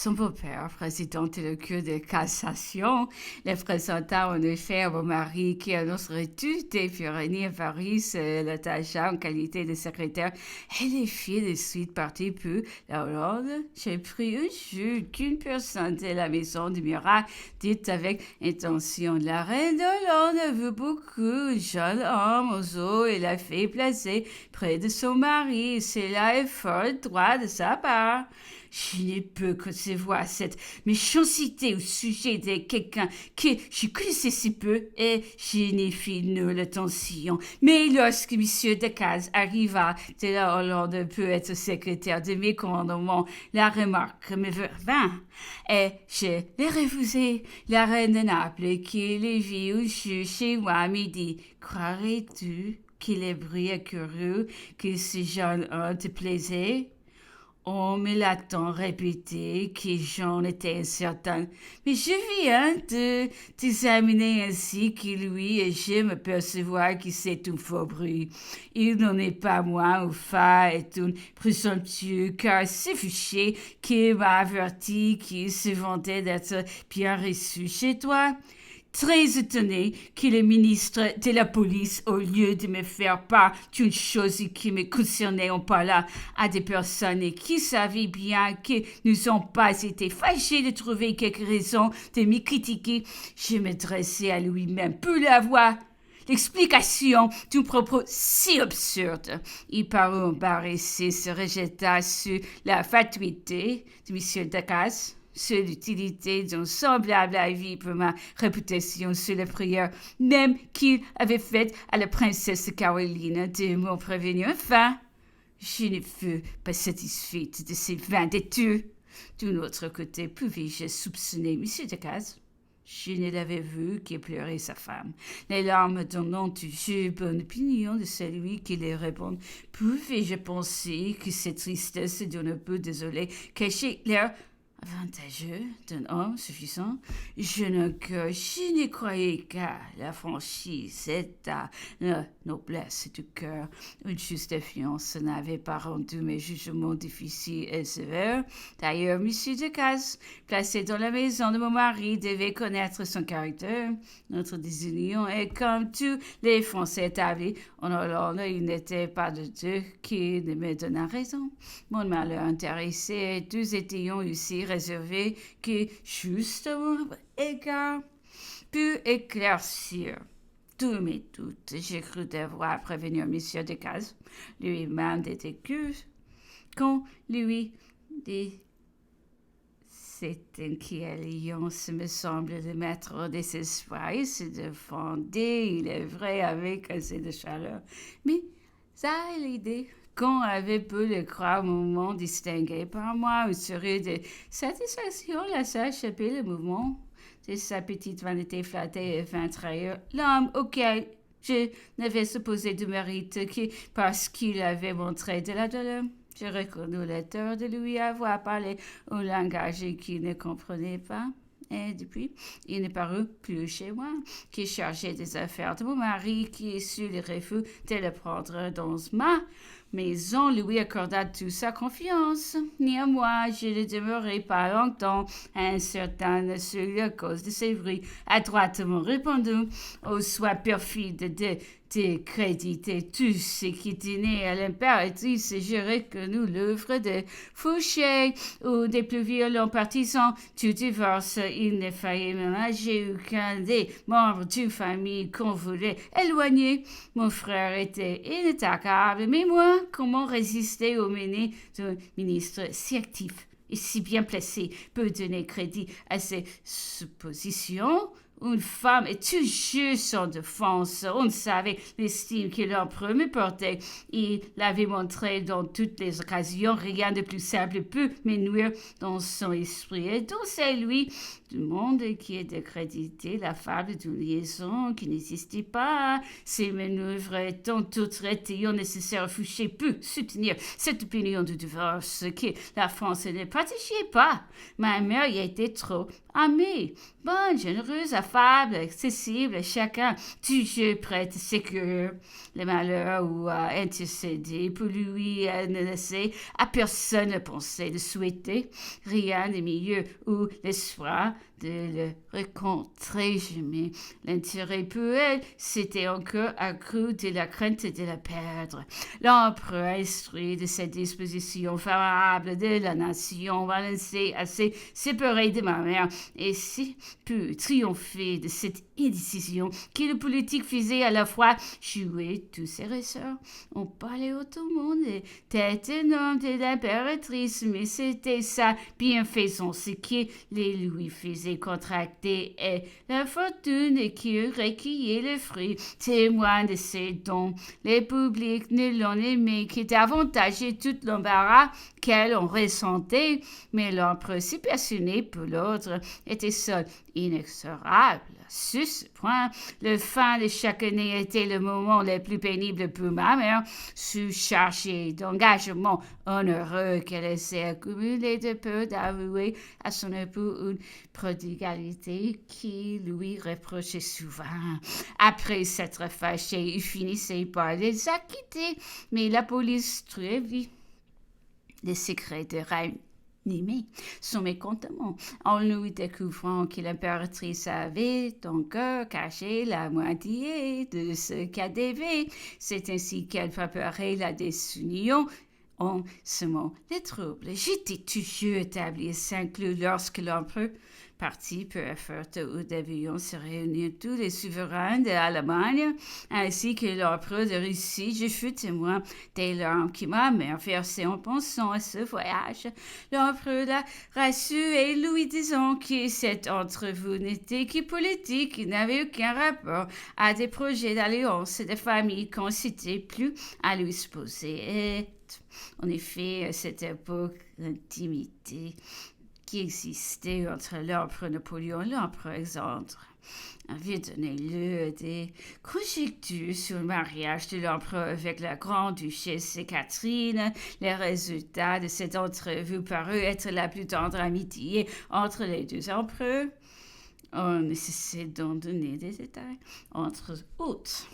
Son beau-père, président de la Cour de cassation, le présenta en effet à mon mari qui annoncerait toutes les Pyrénées à Paris, l'attacha en qualité de secrétaire. Et les filles de suite parties peu. La Hollande, j'ai pris un jeu qu'une personne de la maison du Murat dit avec intention. La reine d'Hollande veut beaucoup, jeune homme aux os et la fait placer près de son mari. Cela est fort droit de sa part. Je ne peux concevoir cette méchanceté au sujet de quelqu'un que je connaissais si peu et je n'ai fait nulle attention. Mais lorsque M. Decazes arriva de la Hollande peut être secrétaire de mes commandements, la remarque me vint et je l'ai refusé. La reine de Naples qui les vit au jeu chez moi m'a dit « Croirais-tu qu'il est brillant curieux que ce jeune homme te plaisait ?» On me l'a tant répété que j'en étais incertain. Mais je viens de t'examiner ainsi que lui et je me percevoir que c'est un faux bruit. Il n'en est pas moins au fait est un présomptueux car c'est fiché qui m'a averti qu'il se vantait d'être bien reçu chez toi. Très étonné que le ministre de la police, au lieu de me faire part d'une chose qui me concernait, en parla à des personnes qui savaient bien que nous n'avons pas été fâchés de trouver quelque raison de me critiquer. Je me dressais à lui-même pour la voix. L'explication d'un propos si absurde. Il parut embarrassé, se rejeta sur la fatuité de M. Decazes, sur l'utilité d'un semblable avis pour ma réputation sur la prière, même qu'il avait faite à la princesse Caroline de m'en prévenir. Enfin, je ne fus pas satisfaite de ces vains détours. D'un autre côté, pouvais-je soupçonner M. Decazes? Je ne l'avais vu que pleurer sa femme. Les larmes donnant toujours bonne opinion de celui qui les répond. Pouvais-je penser que cette tristesse d'un peu désolé cachait l'air avantageux d'un homme suffisant? Je ne croyais qu'à la franchise et à la noblesse du cœur. Une justifiance n'avait pas rendu mes jugements difficiles et sévères. D'ailleurs, M. Decazes, placé dans la maison de mon mari, devait connaître son caractère. Notre désunion est comme tous les Français établis en Hollande, il n'était pas de deux qui ne me donna raison. Mon malheur intéressé et nous étions aussi réservé que juste à mon égard put éclaircir tous mes doutes. J'ai cru devoir prévenir M. Decazes, lui-même détective, quand lui dit cette alliance me semble de mettre au désespoir. Il se défendait, il est vrai, avec assez de chaleur. Mais ça est l'idée qu'on avait pu le croire au moment distingué par moi, où serait de satisfaction laissa échapper le mouvement de sa petite vanité flattée et vint trahir l'homme auquel je n'avais supposé de mérite que parce qu'il avait montré de la douleur. Je reconnus la tort de lui avoir parlé un langage qu'il ne comprenait pas. Et depuis, il ne parut plus chez moi, qui chargeait des affaires de mon mari, qui sut le refus de le prendre dans ma maison, lui accorda toute sa confiance. Néanmoins, je ne demeurai pas longtemps incertaine sur la cause de ces bruits, adroitement répondu au souhait perfide de décréditer tout ce qui tenait à l'impératrice. Je reconnus l'œuvre de Fouché ou des plus violents partisans du divorce. Il ne fallait ménager aucun des membres d'une famille qu'on voulait éloigner. Mon frère était inattaquable, mais moi, comment résister aux menées d'un ministre si actif et si bien placé peut donner crédit à ces suppositions? Une femme est toujours sans défense. On savait l'estime que l'empereur me portait. Il l'avait montré dans toutes les occasions. Rien de plus simple peut me nuire dans son esprit. Et donc c'est lui du monde qui est décrédité la fable d'une liaison qui n'existait pas. Ces manœuvres étant toutes ayant nécessaire, Fouché peut soutenir cette opinion de divorce que la France ne partageait pas. Ma mère y était trop amée, bonne, généreuse, affable, accessible, chacun toujours prêt à s'écœurer le malheur ou à intercéder pour lui, ne laisser à personne le penser de souhaiter rien de mieux ou l'espoir de le rencontrer jamais. L'intérêt pour elle s'était encore accru de la crainte de la perdre. L'empereur, instruit de cette disposition favorable de la nation, va laisser assez séparé de ma mère, et si pu triompher de cette indécision que le politique faisait à la fois jouer tous ses ressorts. On parlait au tout le monde des têtes énormes de l'impératrice, mais c'était sa bienfaisance qui les lui faisait contracter et la fortune qui recueillait le fruit, témoin de ses dons. Les publics ne l'ont aimé que davantage et tout l'embarras qu'elle en ressentait, mais l'empereur si passionné pour l'autre était seul, inexorable. Sur ce point, le fin de chaque année était le moment le plus pénible pour ma mère, surchargée d'engagements honoreux qu'elle essaie accumuler de peur d'avouer à son époux une prodigalité qui lui reprochait souvent. Après s'être fâché, il finissait par les acquitter, mais la police très vite les secrets de ranimé son mécontentement en lui découvrant que l'impératrice avait encore caché la moitié de ce qu'elle devait. C'est ainsi qu'elle préparait la désunion en semant les troubles. J'étais toujours établi et inclus lorsque l'empereur parti peu à forte où devions se réunir tous les souverains de l'Allemagne, ainsi que l'empereur de Russie. Je fus témoin des larmes que ma mère versait en pensant à ce voyage. L'empereur la rassure et lui disant que cette entrevue n'était que politique, qu'il n'avait aucun rapport à des projets d'alliance et de famille qu'on n'incitait plus à lui sposer. Et en effet, à cette époque, l'intimité qui existait entre l'empereur Napoléon et l'empereur Alexandre avait donné lieu à des conjectures sur le mariage de l'empereur avec la grande-duchesse Catherine. Les résultats de cette entrevue parurent être la plus tendre amitié entre les deux empereurs. On ne cessait d'en donner des détails, entre autres.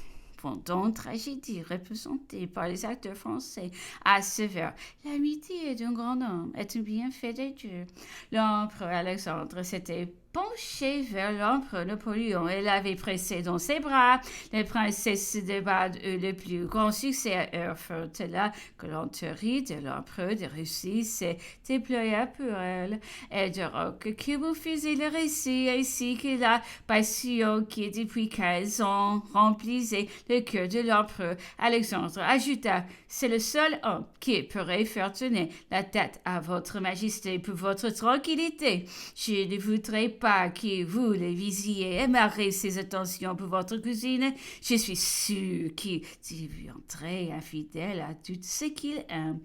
Pendant tragédie représentée par les acteurs français assevèrent l'amitié d'un grand homme est un bienfait de Dieu. L'empereur Alexandre s'était penché vers l'empereur Napoléon et l'avait pressé dans ses bras. Les princesses de Bade eurent le plus grand succès à Erfurt. La galanterie de l'empereur de Russie s'est déployée pour elle. Et de roc qui vous faisait le récit, ainsi que la passion qui, depuis 15 ans, remplissait le cœur de l'empereur. Alexandre ajouta, c'est le seul homme qui pourrait faire tenir la tête à votre majesté pour votre tranquillité. Je ne voudrais pas que vous le visiez aimerez ses attentions pour votre cousine. Je suis sûre qu'il deviendrait infidèle à tout ce qu'il aime.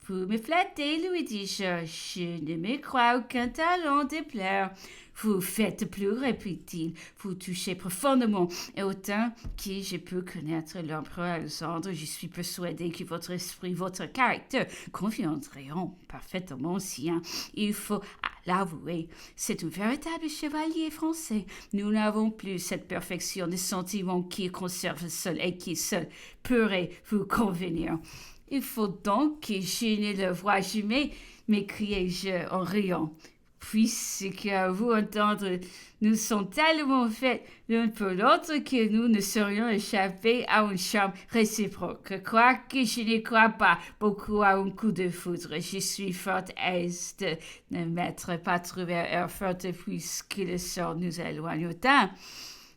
Vous me flattez, lui dis-je. Je ne me crois aucun talent de plaire. Vous faites plus, répétit-il. Vous touchez profondément. Et autant que je peux connaître l'empereur Alexandre, je suis persuadée que votre esprit, votre caractère conviendront parfaitement au sien. Il faut l'avouer, c'est un véritable chevalier français. Nous n'avons plus cette perfection de sentiment qui conserve seul et qui seul pourrait vous convenir. Il faut donc que je ne le voie jamais, m'écriai-je en riant. Puisque à vous entendre, nous sommes tellement faits l'un pour l'autre que nous ne saurions échapper à une charme réciproque. Quoique je ne crois pas beaucoup à un coup de foudre, je suis fort aise de ne m'être pas trouvé à Erfurt puisque le sort nous éloigne autant.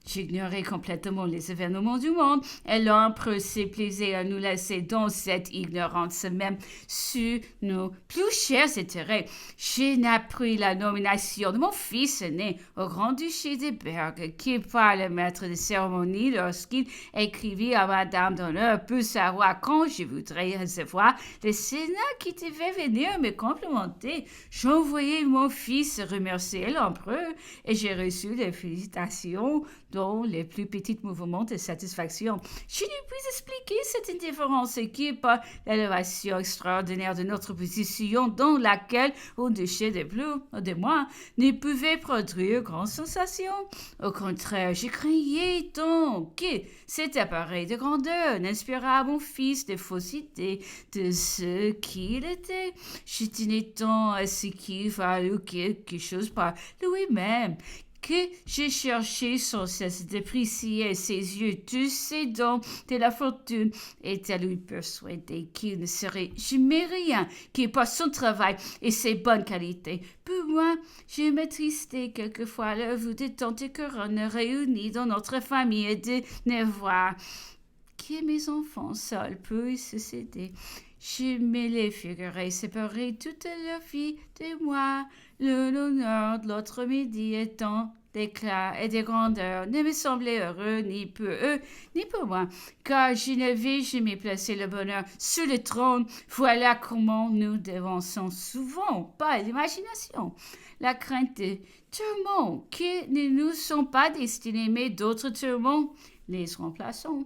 J'ignorais complètement les événements du monde et l'empereur s'est plaisé à nous laisser dans cette ignorance même sur nos plus chers intérêts. J'ai appris la nomination de mon fils né au Grand-Duché de Berg, qui par le maître de cérémonie lorsqu'il écrivit à Madame d'honneur pour savoir quand je voudrais recevoir le Sénat qui devait venir me complimenter. J'ai envoyé mon fils remercier l'empereur et j'ai reçu des félicitations dans les plus petits mouvements de satisfaction. Je ne puis expliquer cette indifférence qui est pas l'élévation extraordinaire de notre position dans laquelle, au-dessus de plus de moi, ne pouvait produire grande sensation. Au contraire, je craignais donc que cet appareil de grandeur n'inspirât à mon fils de fausses idées de ce qu'il était. Je tenais tant à ce qu'il valût quelque chose par lui-même que j'ai cherché sans cesse d'apprécier ses yeux tous ses dons de la fortune et à lui persuader qu'il ne serait jamais rien que par son travail et ses bonnes qualités. Pour moi, je m'attristais quelquefois à la vue de tante couronne réunie dans notre famille et de ne voir que mes enfants seuls puissent s'aider. Je me les figurais séparés toute leur vie de moi. L'honneur de l'autre midi étant d'éclat et de grandeur ne me semblait heureux ni pour eux ni pour moi, car je n'avais jamais placé le bonheur sur le trône. Voilà comment nous devançons souvent, par l'imagination, la crainte de tourments qui ne nous sont pas destinés, mais d'autres tourments les remplaçons.